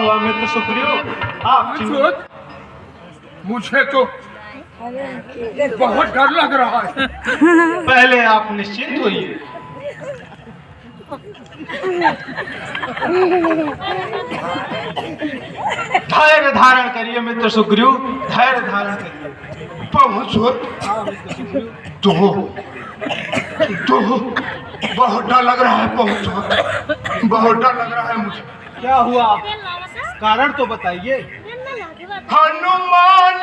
हुआ मित्र सुग्रीव? आप मुझे तो बहुत डर लग रहा है। पहले आप निश्चिंत होइए। धैर्य धारण करिए मित्र सुग्रीव, धैर्य धारण करिए। तो बहुत डर लग रहा है, बहुत डर लग रहा है मुझे। क्या हुआ? कारण तो बताइए। हनुमान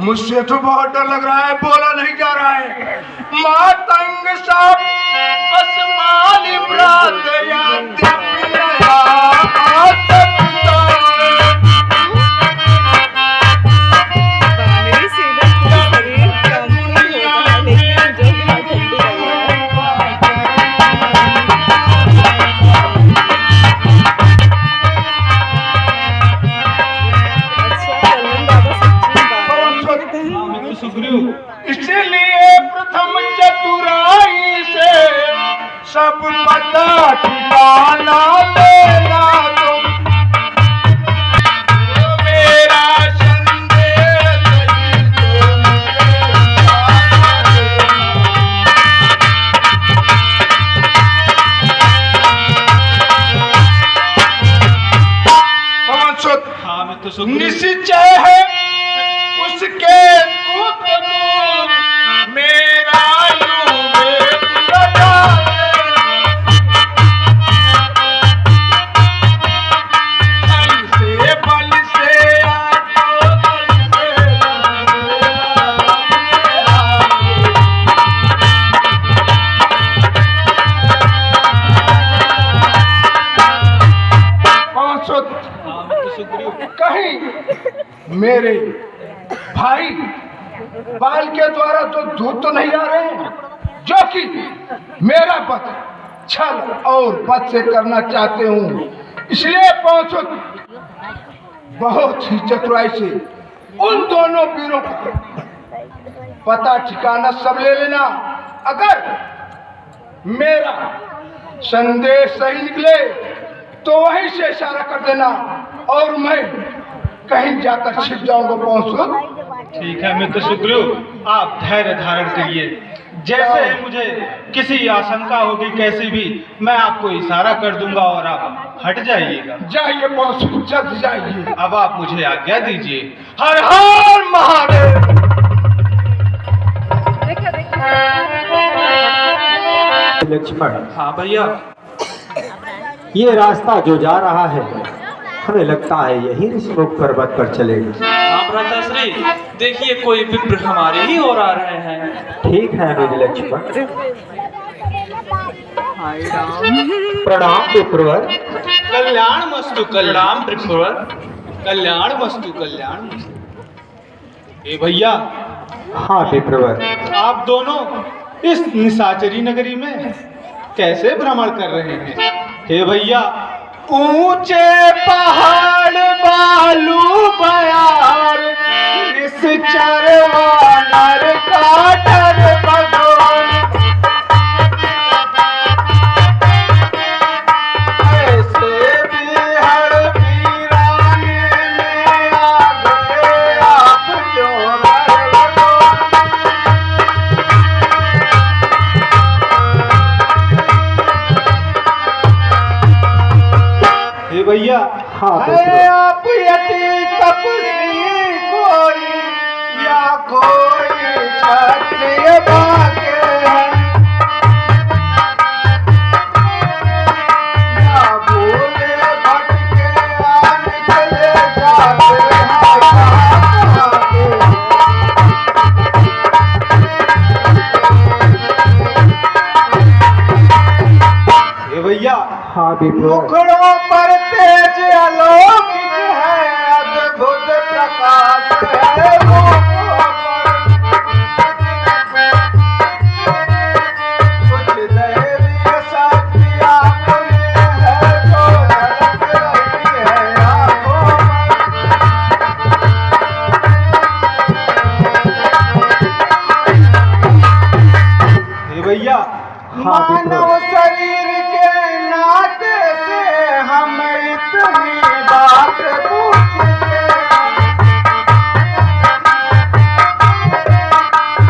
मुझसे तो बहुत डर लग रहा है, बोला नहीं जा रहा है। मातंग सब असमाली व्रत इसलिए प्रथम चतुराई से सब पता ठिकाना लेना तुम। मेरा संदेश निश्चय है उसके कहीं मेरे भाई बाल के द्वारा तो दूध तो नहीं आ रहे हैं, जो कि मेरा वध छल और वध से करना चाहते हूँ। इसलिए पहुंचो बहुत ही चतुराई से उन दोनों वीरों का पता ठिकाना सब ले लेना। अगर मेरा संदेश सही निकले तो वहीं से इशारा कर देना और मैं कहीं जाकर छिप जाऊंगा। पहुंचो। ठीक है मित्र सुग्रीव, आप धैर्य धारण करिए। जैसे ही मुझे किसी आशंका होगी कैसी भी, मैं आपको इशारा कर दूंगा और आप हट जाइएगा। जाइए पहुंचो, जल्द जाइए। अब आप मुझे आज्ञा दीजिए। हर हर महादेव। लक्ष्मण, हाँ भैया, ये रास्ता जो जा रहा है हमें लगता है यही ऋषिमुख पर्वत पर चलेगा। हाँ भ्राताश्री, देखिए कोई विप्र हमारे ही ओर आ रहे हैं। ठीक है मेरे लक्ष्मण। प्रणाम विप्रवर। कल्याण मस्तु कल्याण विप्रवर। कल्याण मस्तु कल्याण मस्तु। ए भैया। हाँ विप्रवर। आप दोनों इस निशाचरी नगरी में कैसे भ्रमण कर रहे हैं? हे भैया, ऊंचे पहाड़ बालू बयार, इस चरवानर का डर भगवान। ऐसे बिहड़ वीराने में आ गए आप क्यों भैया? हाँ आप यति तपस्वी कोई या कोई क्षत्रिय भाग्य है, या भोले भटके आ निकले जाते हैं। भैया हाँ विप्रवर। मुखड़ों पर तेज अलौकिक है, अद्भुत प्रकाश है मुखों पर। कुछ दैवीय शक्ति आप में है, जो झलक रही है आँखों पर। हे भैया, मानव शरीर के नाते से हम इतनी बात पूछते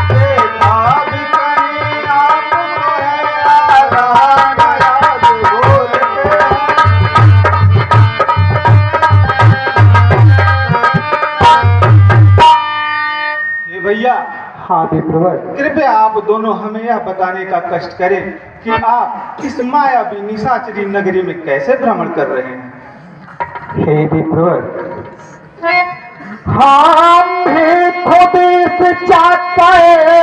देखा भी कहीं आपको है आधार याद बोलते हे भैया। हाँ विप्रवर। कृपया आप दोनों हमें यह बताने का कष्ट करें कि आप इस मायावी निशाचरी नगरी में कैसे भ्रमण कर रहे हैं। हे विप्रवर, हम भी खुद इस चाकरे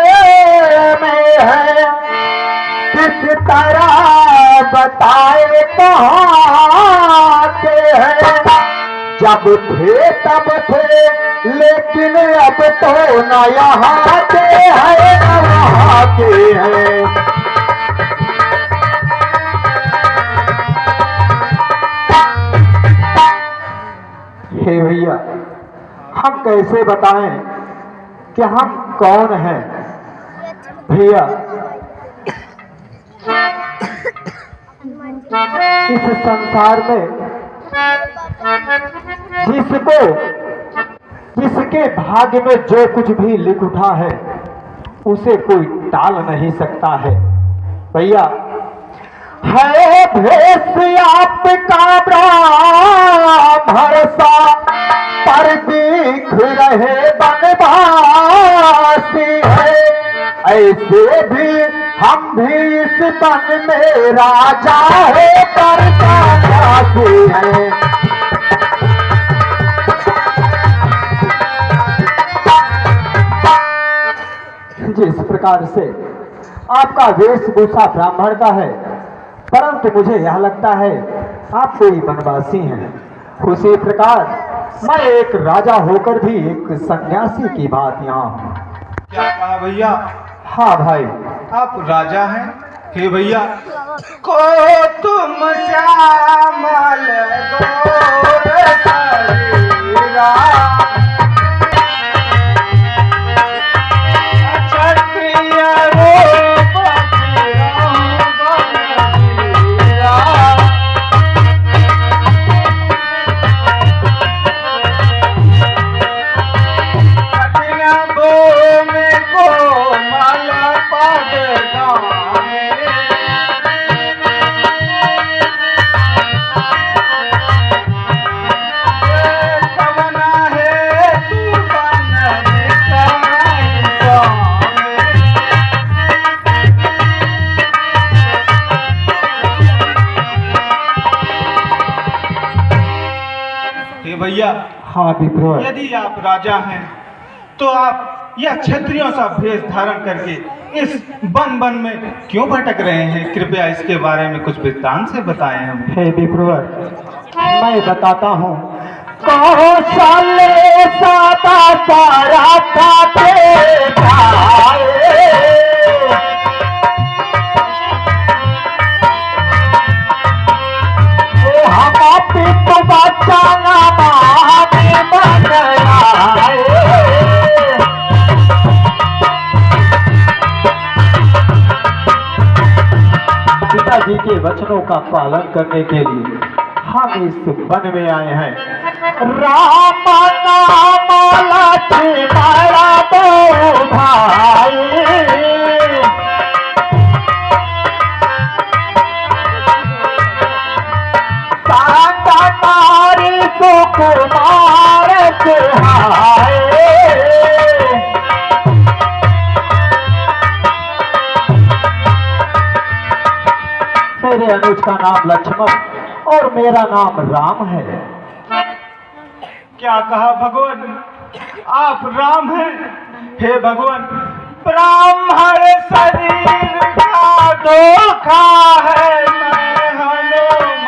में है, किस तरह बताए कहाँ के हैं। जब थे तब थे, लेकिन अब तो न यहाँ के हैं न वहाँ के हैं। हे भैया, हम कैसे बताएं कि हम कौन हैं। भैया, इस संसार में जिसके भाग्य में जो कुछ भी लिख उठा है, उसे कोई टाल नहीं सकता है। भैया, है भेष आपका ब्राह्मण सा, पर दिख रहे बनवासी है। ऐसे भी हम भी इस बन में राजा है, पर दासी है। जिस प्रकार से आपका वेशभूषा ब्राह्मण का है, परंतु मुझे यह लगता है आप कोई बनवासी हैं। उसी प्रकार मैं एक राजा होकर भी एक सन्यासी की बात यहाँ हूँ। क्या कहा भैया? हाँ भाई। आप राजा हैं? हे भैया, को तुम श्यामल गोर शरीरा, क्षत्रिय रूप बलवीरा, कठिन भूमि कोमल पद गामे, कवना है तू बन बिचाई स्वामी। हे भैया, हाँ विप्रवर। यदि आप राजा हैं तो आप यह क्षत्रियों सा भेष धारण करके इस वन में क्यों भटक रहे हैं? कृपया इसके बारे में कुछ वृत्तांत से बताएं हमें। हे विप्रवर, मैं बताता हूँ। कौशल्य सदा सारा खाते खाए, हम पित बच्चा नामानी बन आए। पिताजी के वचनों का पालन करने के लिए हम इस वन में आए हैं। राम नाम लक्ष्मण दो भाई, संगतारी सुकुमार सुहाए। मेरे अनुज का नाम लक्ष्मण और मेरा नाम राम है। क्या कहा भगवान? आप राम हैं? हे भगवान, ब्राह्मण शरीर का धोखा है, मैं हनुमान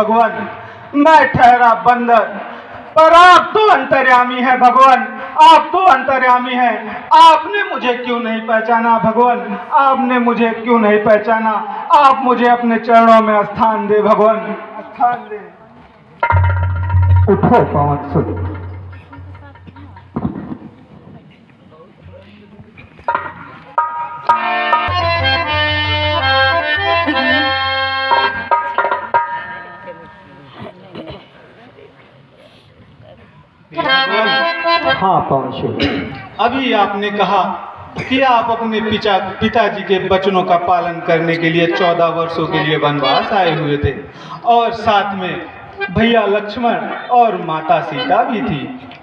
भगवान, मैं ठहरा बंदर, पर आप तो अंतर्यामी है भगवान, आप तो अंतर्यामी हैं। आपने मुझे क्यों नहीं पहचाना भगवान, आपने मुझे क्यों नहीं पहचाना। आप मुझे अपने चरणों में स्थान दे भगवान, स्थान दे। उठो पवन सुत। हाँ पवन सुत। अभी आपने कहा कि आप अपने पिताजी के वचनों का पालन करने के लिए 14 वर्षों के लिए वनवास आए हुए थे, और साथ में भैया लक्ष्मण और माता सीता भी थी,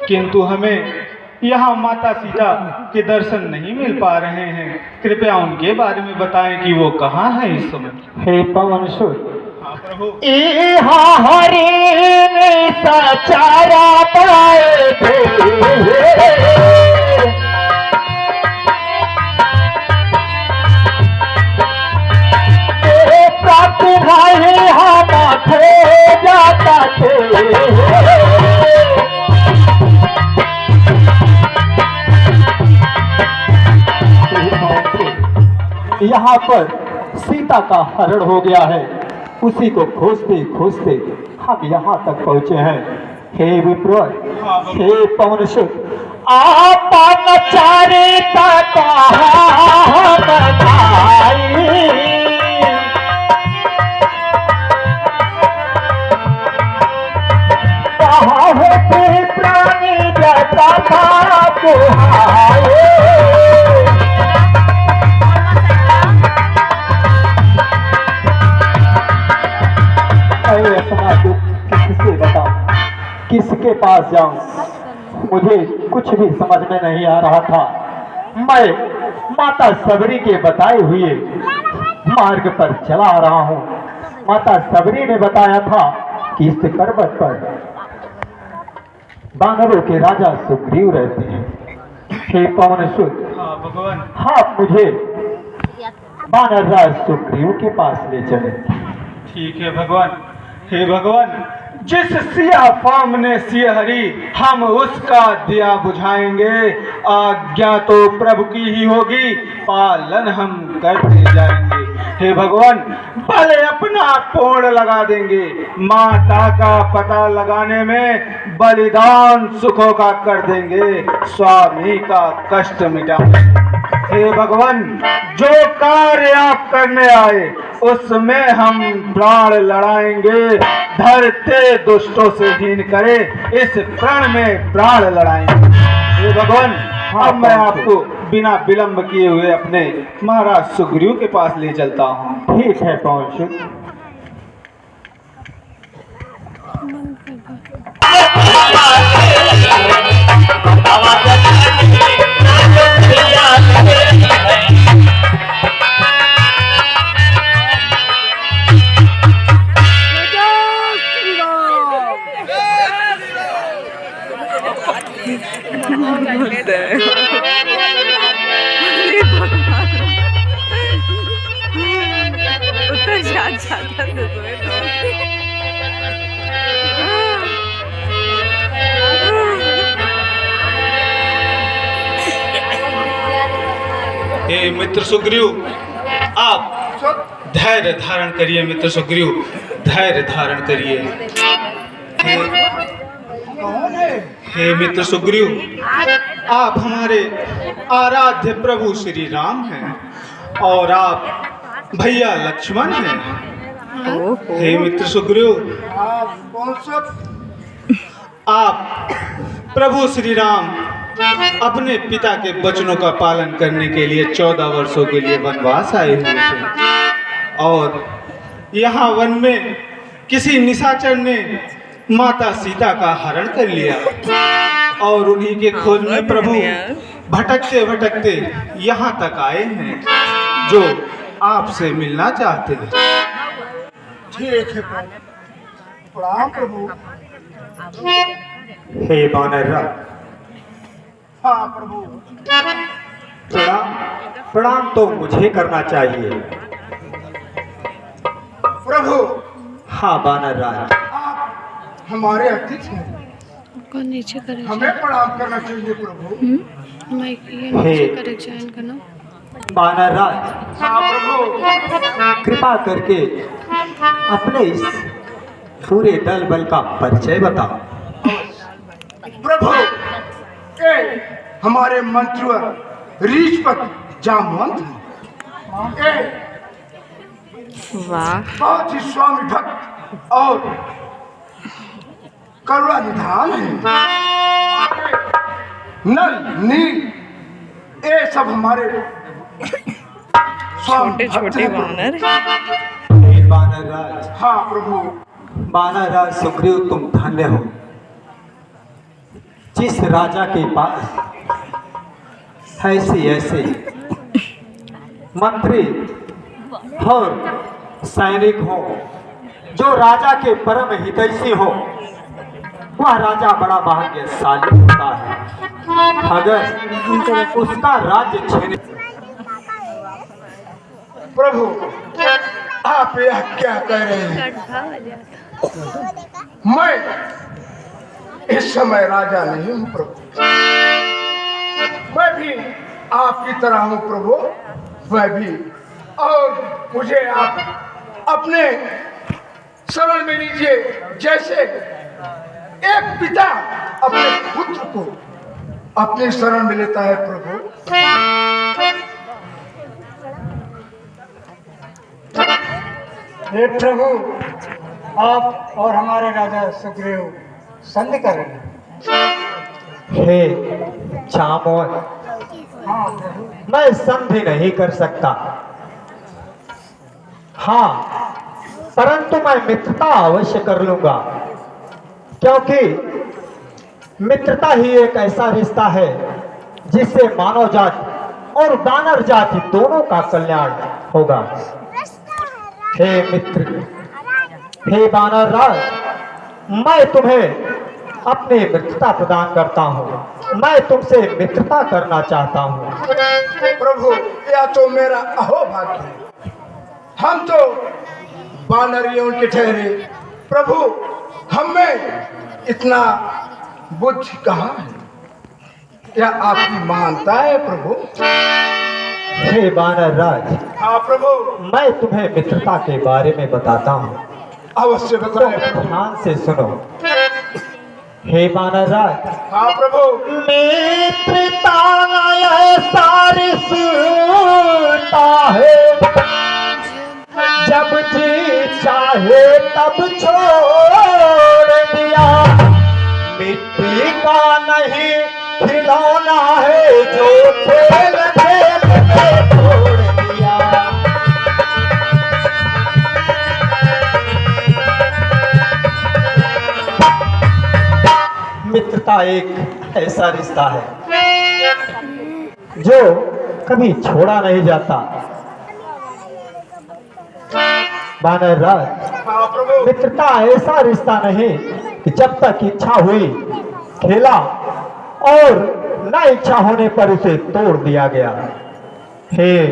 किंतु हमें यहाँ माता सीता के दर्शन नहीं मिल पा रहे हैं। कृपया उनके बारे में बताएं कि वो कहाँ हैं इस समय। हे पवन सुत, हाँ प्रभु। हरे ने सचारा पाए थे, भाई हम थे जाता थे। यहाँ पर सीता का हरण हो गया है, उसी को खोजते खोजते हम यहाँ तक पहुँचे हैं। हे विप्र, हे पवन सुत, आप नचारिता कहाँ बताई। प्राणी जता था कुहाए। अपना दुख किससे बताऊं, किसके पास जाऊं, मुझे कुछ भी समझ में नहीं आ रहा था। मैं माता सबरी के बताए हुए मार्ग पर चला आ रहा हूं। माता सबरी ने बताया था कि इस पर्वत पर बानरों के राजा सुग्रीव रहते हैं। हे पवन सुत, हाँ भगवान। आप मुझे बानर राज सुग्रीव के पास ले चले। ठीक है भगवान। हे भगवान, जिस सिया फाम ने सिया हरी, हम उसका दिया बुझाएंगे। आज्ञा तो प्रभु की ही होगी, पालन हम करते जाएंगे। हे भगवान, भले अपना पूर्ण लगा देंगे, माता का पता लगाने में बलिदान सुखों का कर देंगे, स्वामी का कष्ट मिटाएंगे। हे भगवान, जो कार्य आप करने आए उसमें हम प्राण लड़ाएंगे। धरते दुष्टों से हीन करे, इस प्रण में प्राण लड़ाएंगे। हे भगवान, अब मैं आपको बिना विलंब किए हुए अपने महाराज सुग्रीव के पास ले चलता हूँ। ठीक है पवन सुत। उतर जाता हे मित्र सुग्रीव, आप धैर्य धारण करिए। मित्र सुग्रीव, धैर्य धारण करिए। हे मित्र सुग्रीव, आप हमारे आराध्य प्रभु श्री राम हैं और आप भैया लक्ष्मण हैं। हे मित्र सुग्रीव, आप प्रभु श्री राम अपने पिता के वचनों का पालन करने के लिए 14 वर्षों के लिए वनवास आए हुए थे, और यहाँ वन में किसी निशाचर ने माता सीता का हरण कर लिया, और उन्हीं के खोज में प्रभु भटकते भटकते यहाँ तक आए हैं, जो आपसे मिलना चाहते हैं। ठीक है प्रणाम प्रभु। हे बानर राज, हाँ प्रभु। प्रणाम प्रणाम तो मुझे करना चाहिए। प्रभु, हाँ बानर राज, आप हमारे अतिथि हैं, को नीचे करे हमें प्रणाम करना चाहिए प्रभु। मैं ये नीचे करे जाइन करना। बानर राज, हाँ प्रभु। कृपा करके अपने इस पूरे दल बल का परिचय बताओ। प्रभु, ए हमारे मंत्रीवर रीछपत जामवंत हैं। ए वाह, बहुत ही स्वामी भक्त और करुणा निधान है। नल नील ये सब हमारे स्वामी छोटे भक्त छोटे हैं। वानर। हे बानर राज, हाँ प्रभु। बानर राज सुग्रीव, तुम धन्य हो। जिस राजा के पास ऐसे मंत्री और सैनिक हो, जो राजा के परम हितैषी हो, वह राजा बड़ा भाग्यशाली होता है। अगर उसका राज्य छीने, प्रभु आप यह क्या कह रहे हैं? मैं इस समय राजा नहीं हूँ प्रभु, मैं भी आपकी तरह हूँ प्रभु, मैं भी। और मुझे आप अपने शरण में लीजिए, जैसे एक पिता अपने पुत्र को अपने शरण में लेता है प्रभु। हे प्रभु, आप और हमारे राजा सुग्रीव संधि कर रहे हैं। हे जामवंत, हाँ प्रभु। मैं संधि नहीं कर सकता। हाँ, परंतु मैं मित्रता अवश्य कर लूंगा, क्योंकि मित्रता ही एक ऐसा रिश्ता है जिससे मानव जाति और दानव जाति दोनों का कल्याण होगा। हे मित्र, हे बानर राज, मैं तुम्हें अपनी मित्रता प्रदान करता हूँ। मैं तुमसे मित्रता करना चाहता हूँ। प्रभु यह तो मेरा अहोभाग्य है, हम तो बानरियों के ठहरे प्रभु, हमें इतना बुद्धि कहाँ है? क्या आपकी महानता है प्रभु? हे बानर राज, हाँ प्रभु। मैं तुम्हें मित्रता के बारे में बताता हूँ, अवश्य तो बताएं प्रभु। ध्यान से सुनो। हे बानर राज, हाँ प्रभु। मित्रता ऐसा रिश्ता है, जब जी चाहे तब छोड़ दिया। मिट्टी का नहीं खिलौना है, जो खेल खेल में तोड़ दिया। मित्रता एक ऐसा रिश्ता है जो कभी छोड़ा नहीं जाता। बानर राज, हाँ प्रभु। मित्रता ऐसा रिश्ता नहीं कि जब तक इच्छा हुई खेला और न इच्छा होने पर उसे तोड़ दिया गया। हे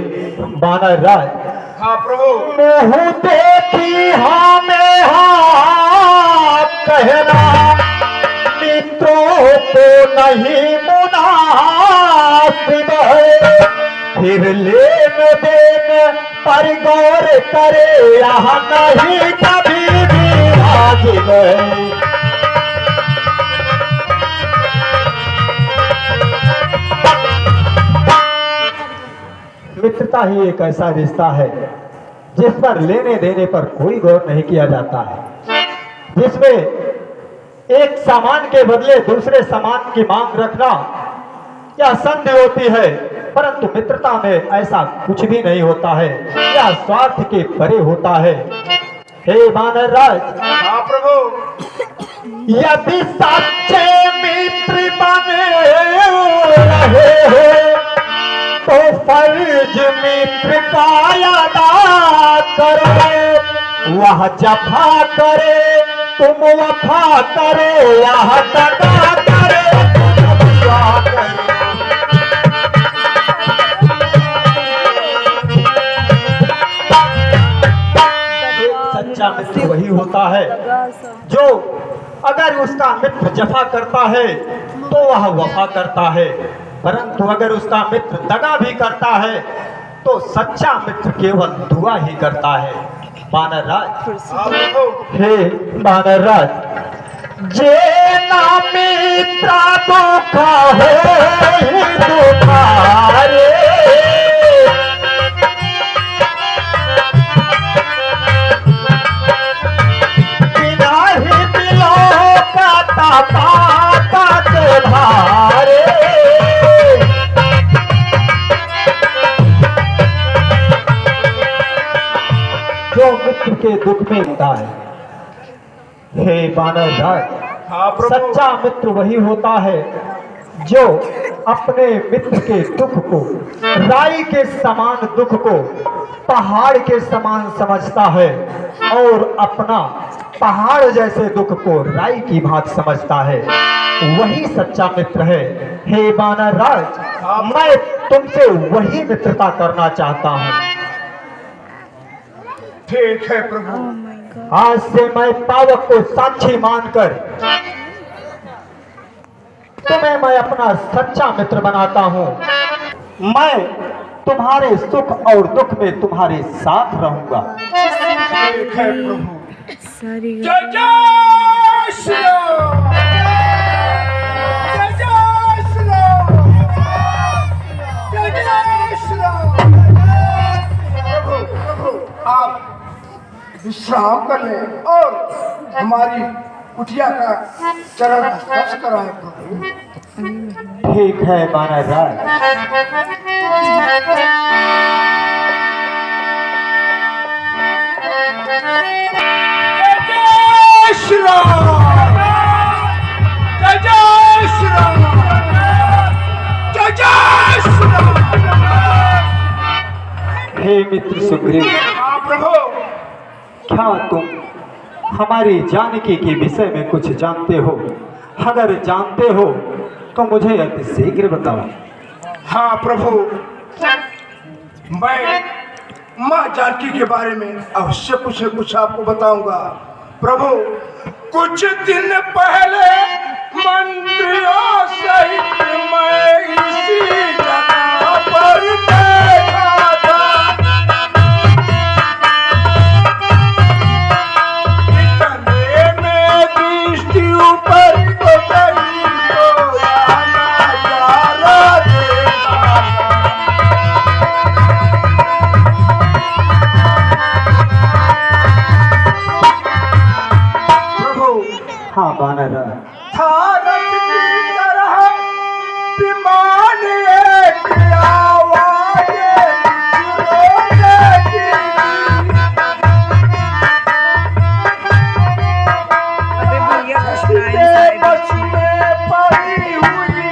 बानर राज, हाँ प्रभु। मुँह देखी हाँ में हाँ कहना, मित्रों को नहीं मुनासिब है। फिर लेन देन पर गौर करे, यहाँ नहीं कभी भी वाजिब है। मित्रता ही एक ऐसा रिश्ता है जिस पर लेने देने पर कोई गौर नहीं किया जाता है, जिसमें एक सामान के बदले दूसरे सामान की मांग रखना या संधि होती है, परंतु मित्रता में ऐसा कुछ भी नहीं होता है, या स्वार्थ के परे होता है। हे बानर राज, हाँ प्रभु। यदि सच्चे मित्र बने रहे हो तो फर्ज मित्र का अदा करो। वह जफा करे तुम वफा करो, वह दगा करे तुम वफा करो। सच्चा मित्र वही होता अगर उसका मित्र जफा करता है तो वह वफा करता है, परंतु अगर उसका मित्र दगा भी करता है तो सच्चा मित्र केवल दुआ ही करता है। बानर राज, हे बानर राज, जे ना मित्र दुख हो तुम्हारे, बिना ही दिलों का तपाता के भारे, जो मित्र के दुख में होता है। हे बानर राज, सच्चा मित्र वही होता है जो अपने मित्र के दुख को, राई के समान दुख को पहाड़ के समान समझता है और अपना पहाड़ जैसे दुख को राई की भांति समझता है, वही सच्चा मित्र है। हे बानर राज, मैं तुमसे वही मित्रता करना चाहता हूँ। ठीक है प्रभु। आज से मैं पावक को साक्षी मानकर तुम्हें मैं अपना सच्चा मित्र बनाता हूँ। मैं तुम्हारे सुख और दुख में तुम्हारे साथ रहूंगा। ठीक है प्रभु। सारी जय जय श्री राम, जय जय श्री राम, जय जय श्री राम। प्रभु प्रभु आप विश्राम कर लें और हमारी कुटिया का चरण स्पर्श कराएं प्रभु। ठीक है बानर राज। जय जय श्री राम, जय जय श्री राम, जय जय श्री राम। हे मित्र सुग्रीव, हाँ प्रभु। क्या तुम हमारी जानकी के विषय में कुछ जानते हो? अगर जानते हो तो मुझे अति शीघ्र बताओ। हाँ प्रभु, मैं माँ जानकी के बारे में अवश्य कुछ आपको बताऊंगा। प्रभु, कुछ दिन पहले मंत्रियों सहित मैं इसी जगह पर देखा था। इतने में दृष्टि ऊपर को गई तो आना जारा देखा। हाँ बानर राज। भारत की तरह विमान एक आवाज़ रोने की। बच में पड़ी हुई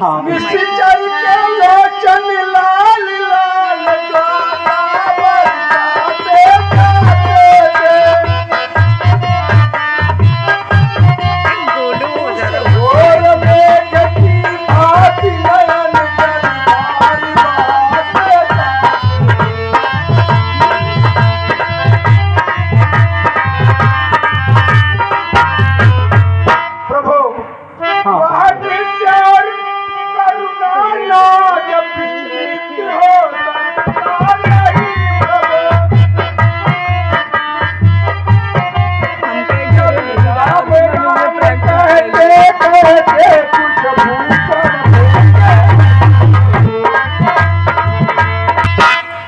हाँ निश्चल के लोचन लाल लाल गाना बजाते गाते और मेघ की भांति नयन जलधारी बातें प्रभु। हाँ वह दृश्य और करुणा नाज विचलित हो सकता नहीं प्रभु। राम राम कहते कहते कुछ भूषण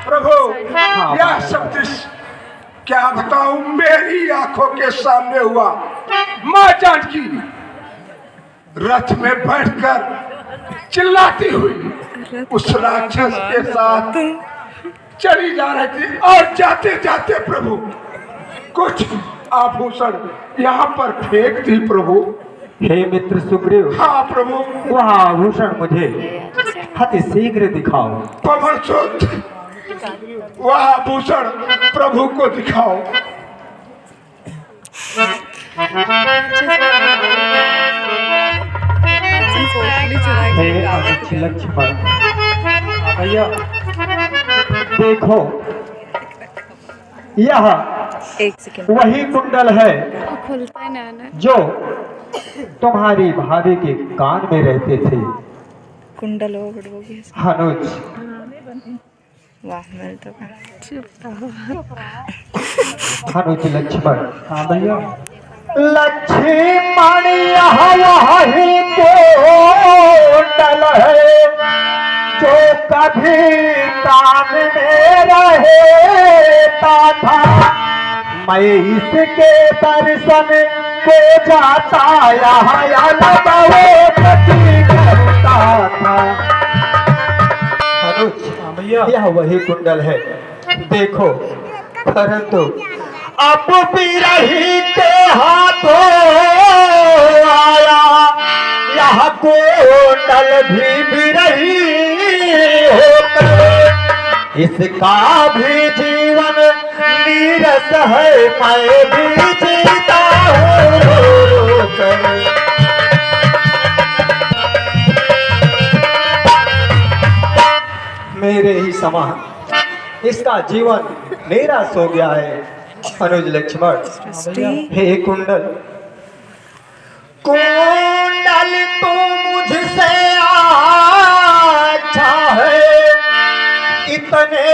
प्रभु, यह सब दृश्य क्या बताऊं, मेरी आंखों के सामने हुआ। माँ जानकी रथ में बैठकर चिल्लाती हुई उस राक्षस के साथ चली जा रही थी और जाते जाते प्रभु कुछ आभूषण यहाँ पर फेंक दी प्रभु। हे मित्र सुग्रीव, हाँ प्रभु। वह आभूषण मुझे अति शीघ्र दिखाओ। पवन सुत, वह आभूषण प्रभु को दिखाओ। हे अनुज लक्ष्मण, भैया देखो, यह एक सेकंड वही कुंडल है खुलता है ना जो तुम्हारी भाभी के कान में रहते थे। कुंडल हो बड़ोगी अनुज, वाह मिल तो चुप रहो अनुज लक्ष्मण। हाँ भैया। लक्ष्मण वही कुंडल है जो कभी कान में रहता था। मैं इसके दर्शन को जाता यहाँ करता था। अनुज, भैया यह वही कुंडल है, देखो। परंतु अब बिरही के हाथों आया यह कुंडल भी बिरही होकर, इसका भी जीवन नीरस है, मैं भी जीता हूँ रो रो कर। मेरे ही समान इसका जीवन निराश हो गया है। अनुज लक्ष्मण, हे कुंडल, कुंडल तू मुझसे अच्छा है, इतने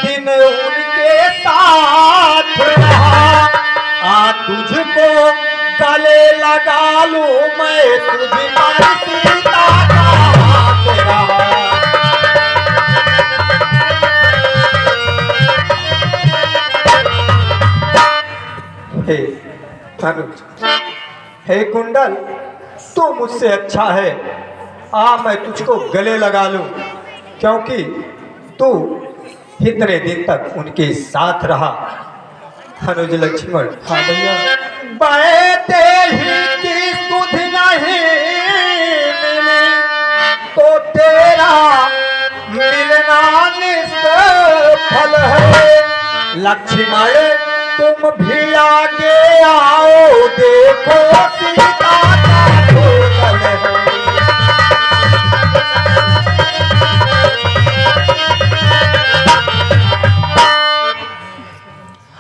दिन उनके साथ रहा, आ तुझको गले लगा लूं मैं, तुझ पर सीता का हाथ रहा। हे अनुज, हे कुंडल, तू मुझसे अच्छा है, आ मैं तुझको गले लगा लूं, क्योंकि तू इतने दिन तक उनके साथ रहा। अनुज लक्ष्मण। हाँ भैया। बैठे ही की सुध नहीं मिली तो तेरा मिलना निष्फल है। लक्ष्मण तुम भी आगे आओ, देखो सीता का कुंडल है।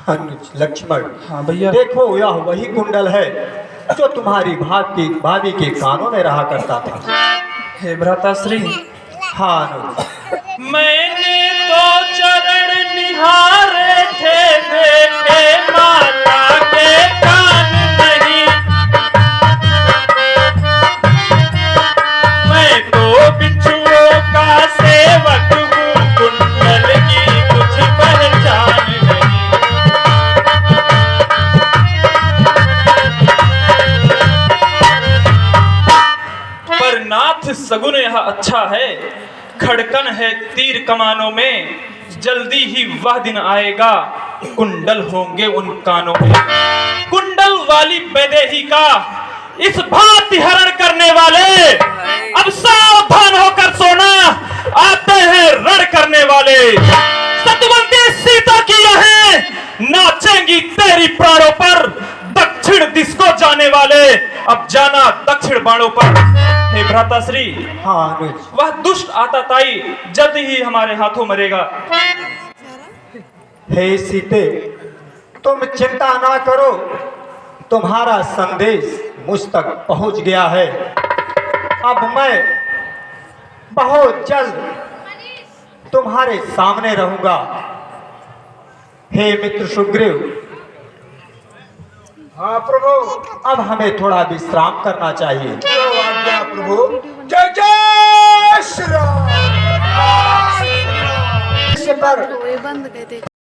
अनुज लक्ष्मण। हाँ भैया। देखो, यह वही कुंडल है जो तुम्हारी भाभी के कानों में रहा करता था। हे भ्राताश्री, हाँ अनुज। मैंने तो चरण निहारे थे, देखे माता के कान नहीं। मैं तो बिच्छुओं का सेवक हूँ, कुंडल की कुछ पहचान नहीं। पर नाथ सगुन यह अच्छा है, खड़कन है तीर कमानों में, जल्दी ही वह दिन आएगा, कुंडल होंगे उन कानों में। कुंडल वाली वैदेही का इस भांति हरण करने वाले, अब सावधान होकर सोना, आते हैं रण करने वाले। सतवंती सीता की रहें नाचेंगी तेरी प्राणों पर, दक्षिण दिश को जाने वाले अब जाना दक्षिण बाणों पर। हे भ्राताश्री, हाँ अनुज। वह दुष्ट आताताई जल्द ही हमारे हाथों मरेगा। हे सीते, तुम चिंता ना करो, तुम्हारा संदेश मुझ तक पहुंच गया है। अब मैं बहुत जल्द तुम्हारे सामने रहूंगा। हे मित्र सुग्रीव, हाँ प्रभु। अब हमें थोड़ा विश्राम करना चाहिए। जो आज्ञा प्रभु। जय जय श्री राम। इस पर ये बंद कर दे।